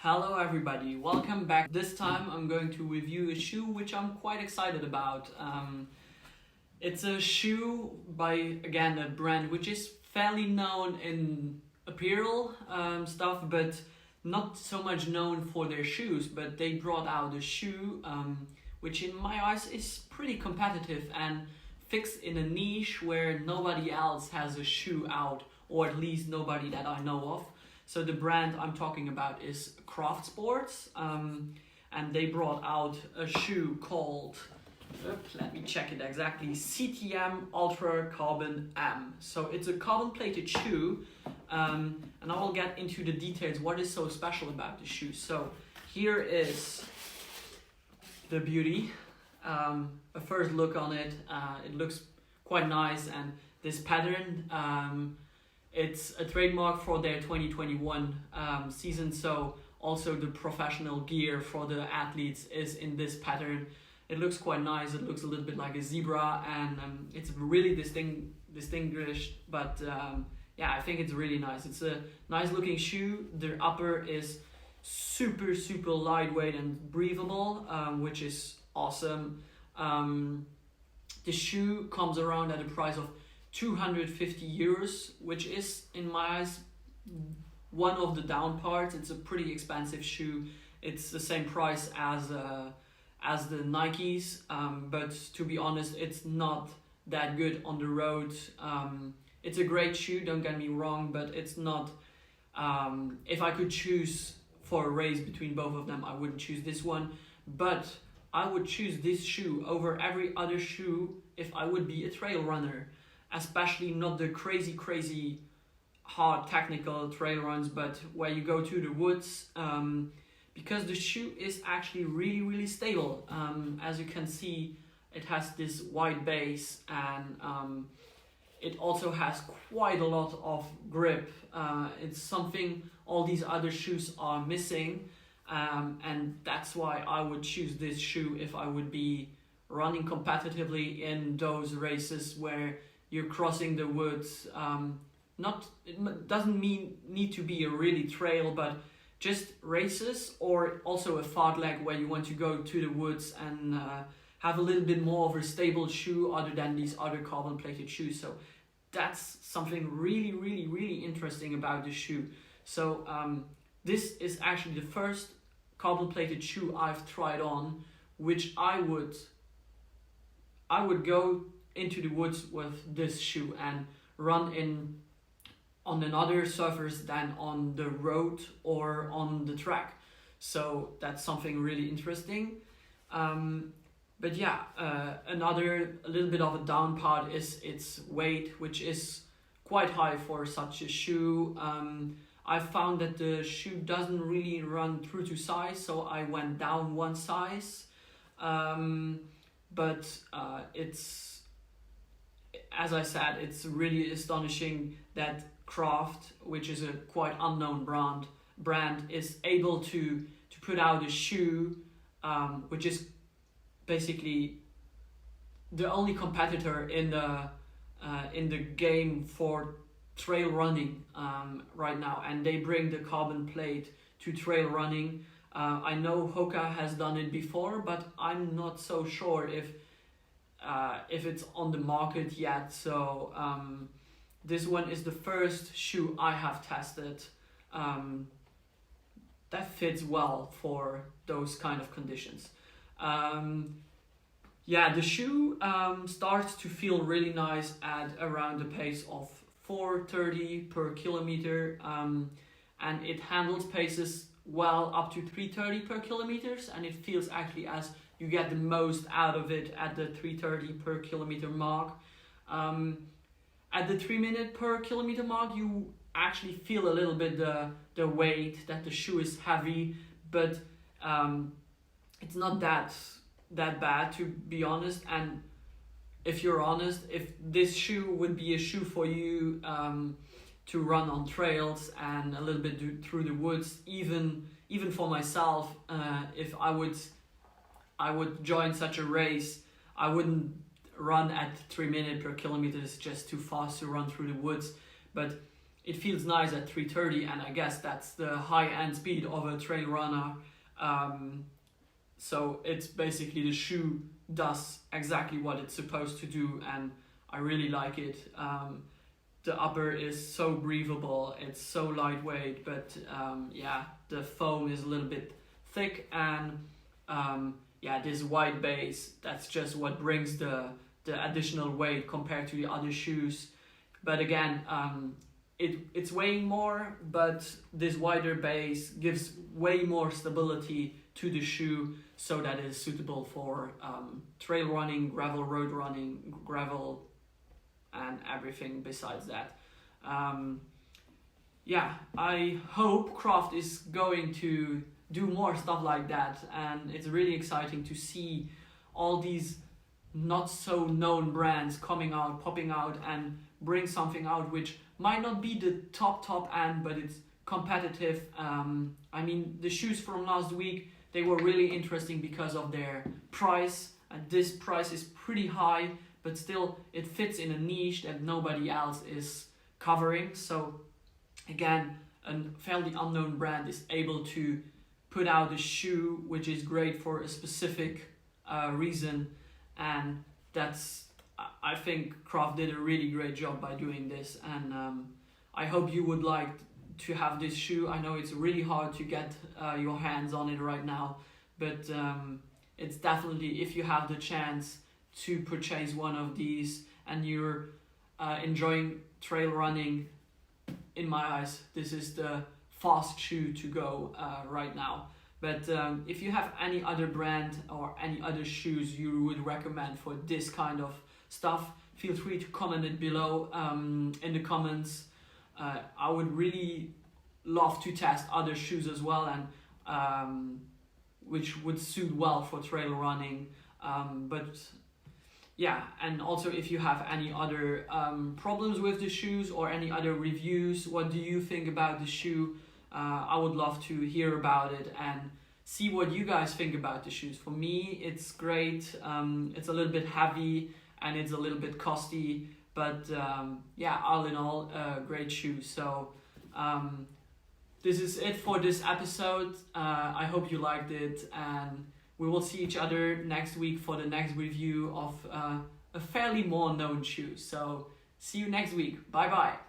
Hello everybody, welcome back. This time I'm going to review a shoe which I'm quite excited about. It's a shoe by, again, a brand which is fairly known in apparel stuff, but not so much known for their shoes. But they brought out a shoe which in my eyes is pretty competitive and fixed in a niche where nobody else has a shoe out, or at least nobody that I know of. So the brand I'm talking about is Craft Sports, and they brought out a shoe called, let me check it exactly, CTM Ultra Carbon M. So it's a carbon plated shoe, and I will get into the details what is so special about the shoe. So here is the beauty, a first look on it. It looks quite nice, and this pattern, it's a trademark for their 2021 season, so also the professional gear for the athletes is in this pattern. It looks quite nice. It looks a little bit like a zebra, and it's really distinguished, but yeah, I think it's really nice. It's a nice looking shoe. The upper is super lightweight and breathable, which is awesome. The shoe comes around at a price of 250 euros, which is in my eyes one of the down parts. It's a pretty expensive shoe. It's the same price as the Nikes, but to be honest, it's not that good on the road. It's a great shoe, don't get me wrong, but it's not, if I could choose for a race between both of them, I wouldn't choose this one, but I would choose this shoe over every other shoe if I would be a trail runner. Especially not the crazy hard technical trail runs, but where you go to the woods, because the shoe is actually really stable. As you can see, it has this wide base, and it also has quite a lot of grip. It's something all these other shoes are missing, and that's why I would choose this shoe if I would be running competitively in those races where you're crossing the woods. It doesn't need to be a really trail, but just races, or also a fartlek where you want to go to the woods and have a little bit more of a stable shoe other than these other carbon plated shoes. So that's something really interesting about the shoe. So this is actually the first carbon plated shoe I've tried on, which I would go into the woods with this shoe and run on another surface than on the road or on the track. So that's something really interesting. But yeah, a little bit of a down part is its weight, which is quite high for such a shoe. I found that the shoe doesn't really run true to size, so I went down one size. But as I said, it's really astonishing that Craft, which is a quite unknown brand, is able to put out a shoe which is basically the only competitor in the game for trail running right now, and they bring the carbon plate to trail running. I know Hoka has done it before, but I'm not so sure if it's on the market yet. So this one is the first shoe I have tested that fits well for those kind of conditions. Yeah, the shoe starts to feel really nice at around the pace of 4:30 per kilometer, and it handles paces well up to 3:30 per kilometers, and it feels actually as you get the most out of it at the 3:30 per kilometer mark. At the 3 minute per kilometer mark, you actually feel a little bit the weight, that the shoe is heavy, but it's not that bad, to be honest. And if you're honest, if this shoe would be a shoe for you to run on trails and a little bit through the woods, even for myself, if I would join such a race, I wouldn't run at 3 minutes per kilometer. It's just too fast to run through the woods. But it feels nice at 330, and I guess that's the high-end speed of a trail runner. So it's basically the shoe does exactly what it's supposed to do, and I really like it. The upper is so breathable, it's so lightweight, but yeah, the foam is a little bit thick, and yeah, this wide base, that's just what brings the additional weight compared to the other shoes. But again, it's weighing more, but this wider base gives way more stability to the shoe, so that it is suitable for trail running, gravel road running, gravel, and everything besides that. Yeah, I hope Craft is going to do more stuff like that, and it's really exciting to see all these not so known brands coming out, popping out, and bring something out which might not be the top end, but it's competitive. I mean, the shoes from last week, they were really interesting because of their price, and this price is pretty high, but still it fits in a niche that nobody else is covering. So again, a fairly unknown brand is able to put out a shoe which is great for a specific reason, and that's, I think Craft did a really great job by doing this, and I hope you would like to have this shoe. I know it's really hard to get your hands on it right now, but it's definitely, if you have the chance to purchase one of these and you're enjoying trail running, in my eyes, this is the fast shoe to go right now. But if you have any other brand or any other shoes you would recommend for this kind of stuff, feel free to comment it below in the comments. I would really love to test other shoes as well, and which would suit well for trail running. But yeah, and also if you have any other problems with the shoes or any other reviews, what do you think about the shoe? I would love to hear about it and see what you guys think about the shoes. For me, it's great. It's a little bit heavy and it's a little bit costly, but yeah, all in all, great shoe. So this is it for this episode. I hope you liked it, and we will see each other next week for the next review of a fairly more known shoe. So see you next week. Bye bye.